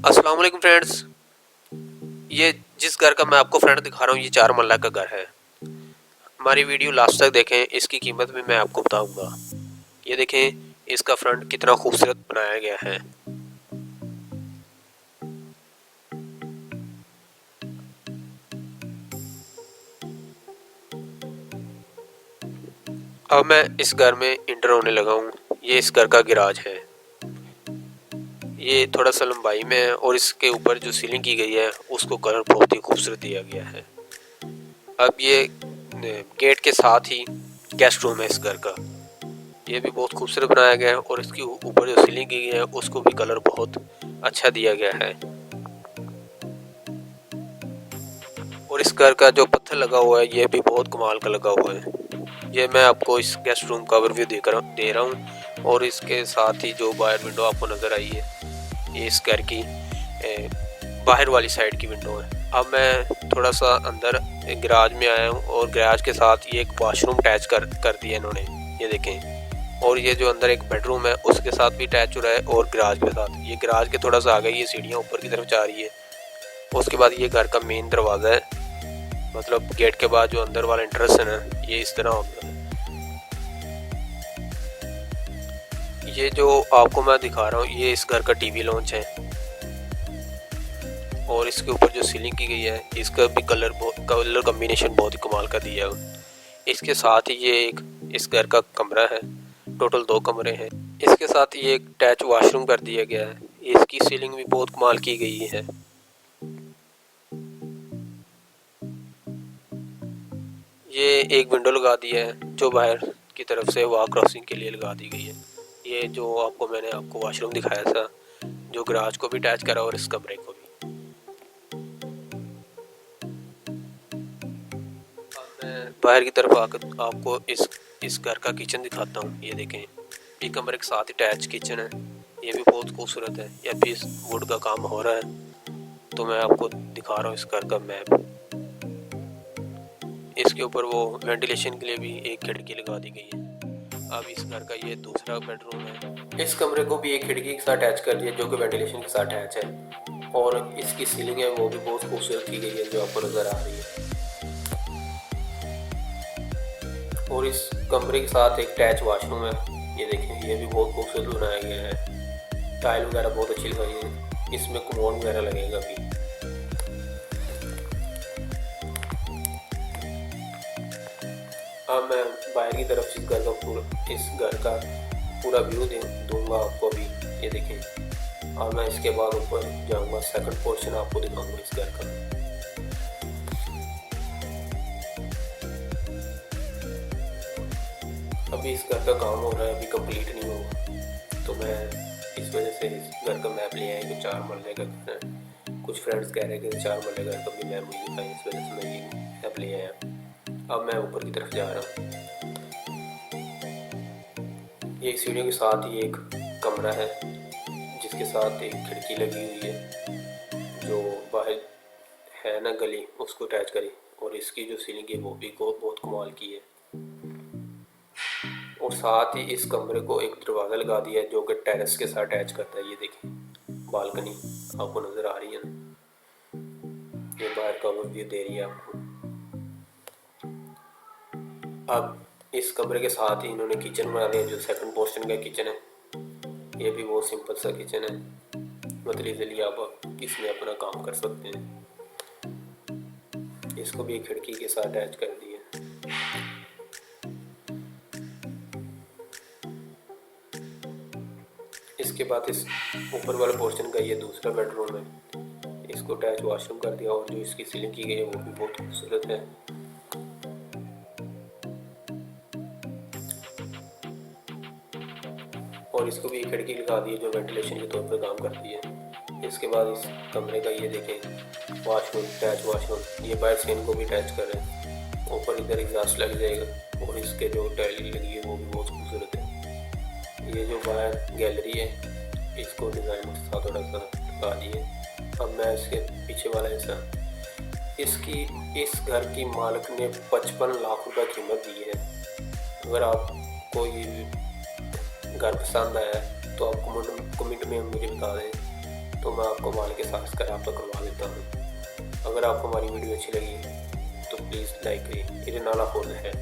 अस्सलाम वालेकुम फ्रेंड्स। ये जिस घर का मैं आपको फ्रेंड दिखा रहा हूँ ये 4 मरला का घर है। हमारी वीडियो लास्ट तक देखें, इसकी कीमत भी मैं आपको बताऊंगा। ये देखें इसका फ्रंट कितना खूबसूरत बनाया गया है। अब मैं इस घर में इंटर होने लगा हूँ। ये इस घर का गिराज है। ये थोड़ा सा लंबाई में है और इसके ऊपर जो सीलिंग की गई है उसको कलर बहुत ही खूबसूरत दिया गया है। अब ये गेट के साथ ही गेस्ट रूम है इस घर का। ये भी बहुत खूबसूरत बनाया गया है और इसके ऊपर जो सीलिंग की गई है उसको भी कलर बहुत अच्छा दिया गया है। और इस घर का जो पत्थर लगा हुआ है ये भी बहुत कमाल का लगा हुआ है। ये मैं आपको इस गेस्ट रूम का ओवरव्यू दे रहा हूँ और इसके साथ ही जो बाहर विंडो आपको नज़र आई है ये इस घर की बाहर वाली साइड की विंडो है। अब मैं थोड़ा सा अंदर गैराज में आया हूँ और गैराज के साथ ये एक वॉशरूम अटैच कर दिया इन्होंने, ये देखें। और ये जो अंदर एक बेडरूम है उसके साथ भी अटैच हो रहा है और गैराज के साथ। ये गैराज के थोड़ा सा आगे ये सीढ़ियाँ ऊपर की तरफ जा रही है। उसके बाद ये घर का मेन दरवाज़ा है, मतलब गेट के बाद जो अंदर वाला इंट्रेंस है ना ये इस तरह होता है। ये जो आपको मैं दिखा रहा हूँ ये इस घर का टीवी लॉन्च है और इसके ऊपर जो सीलिंग की गई है इसका भी कलर कम्बिनेशन बहुत ही कमाल का दिया है। इसके साथ ही ये एक इस घर का कमरा है, टोटल 2 कमरे हैं। इसके साथ ये एक अटैच वॉशरूम कर दिया गया है। इसकी सीलिंग भी बहुत कमाल की गई है। ये एक विंडो लगा दी है जो बाहर की तरफ से वॉक क्रॉसिंग के लिए लगा दी गई है। ये जो मैंने आपको वॉशरूम दिखाया था जो गैराज को भी अटैच करा और इस कमरे को भी। मैं बाहर की तरफ आकर आपको इस घर का किचन दिखाता हूँ। ये देखें ये कमरे के साथ अटैच किचन है। ये भी बहुत खूबसूरत है। ये भी वुड का काम हो रहा है तो मैं आपको दिखा रहा हूँ इस घर का मैप। इसके ऊपर वो वेंटिलेशन के लिए भी एक खिड़की लगा दी गई है। अब इस घर का ये दूसरा बेडरूम है। इस कमरे को भी एक खिड़की के साथ अटैच कर दिया जो कि वेंटिलेशन के साथ अटैच है और इसकी सीलिंग है वो भी बहुत खूबसूरत की गई है जो आपको नज़र आ रही है। और इस कमरे के साथ एक अटैच वॉशरूम है। ये देखें ये भी बहुत खूबसूरत बनाया गया है। टाइल वगैरह बहुत अच्छी लगाई है। इसमें कमोड वगैरह लगेगा भी। अब मैं बाहर की तरफ इस घर का पूरा व्यू दूंगा आपको अभी। ये देखें और मैं इसके बाद ऊपर जाऊंगा, सेकंड पोर्शन आपको दिखाऊंगा इस घर का। अभी इस घर का काम हो रहा है, अभी कंप्लीट नहीं होगा तो मैं इस वजह से इस घर का मैप ले आया कि 4 मरले का घर है। कुछ फ्रेंड्स कह रहे हैं कि 4 मरले घर का भी मैप मुझे दिखाएं, इस वजह से मैं ये मैप ले आया। अब मैं ऊपर की तरफ जा रहा हूँ। एक सीढ़ियों के साथ ही एक कमरा है जिसके साथ एक खिड़की लगी हुई है जो बाहर है ना गली उसको अटैच करी। और इसकी जो सीलिंग है वो भी बहुत कमाल की है। और साथ ही इस कमरे को एक दरवाज़ा लगा दिया है जो कि टेरेस के साथ अटैच करता है। ये देखिए बालकनी आपको नज़र आ रही है ना, ये बाहर का व्यू दे रही है आपको। अब इस कमरे के साथ ही इन्होंने किचन बना दिया जो सेकंड पोर्शन का किचन है। ये भी बहुत सिंपल सा किचन है, मतलब इजीली आप इसमें अपना काम कर सकते हैं। इसको भी एक खिड़की के साथ अटैच कर दिया। इसके बाद इस ऊपर वाले पोर्शन का ये दूसरा बेडरूम है, इसको अटैच वॉशरूम कर दिया और जो इसकी सीलिंग की गई है वो भी बहुत खूबसूरत है। और इसको भी एक खिड़की लगा दी है जो वेंटिलेशन के तौर पर काम करती है। इसके बाद इस कमरे का ये देखें वॉशरूम, अटैच वॉशरूम, ये बाहर से इनको भी अटैच कर रहे हैं। ऊपर इधर एग्जॉस्ट लग जाएगा और इसके जो टाइल लगी है वो भी बहुत खूबसूरत है। ये जो बाहर गैलरी है इसको डिज़ाइन के साथ थोड़ा सा लगा दिए। अब मैं इसके पीछे वाला हिस्सा, इसकी इस घर की मालिक ने 55 लाख रुपए कीमत दी है। अगर आपको ये घर पसंद आया तो आप कमेंट में मुझे बता दें। तो मैं आपको माल के साथ इसका रब्ता करवा देता हूँ। अगर आपको हमारी वीडियो अच्छी लगी तो प्लीज़ लाइक करिए। इधर नाला खोल है।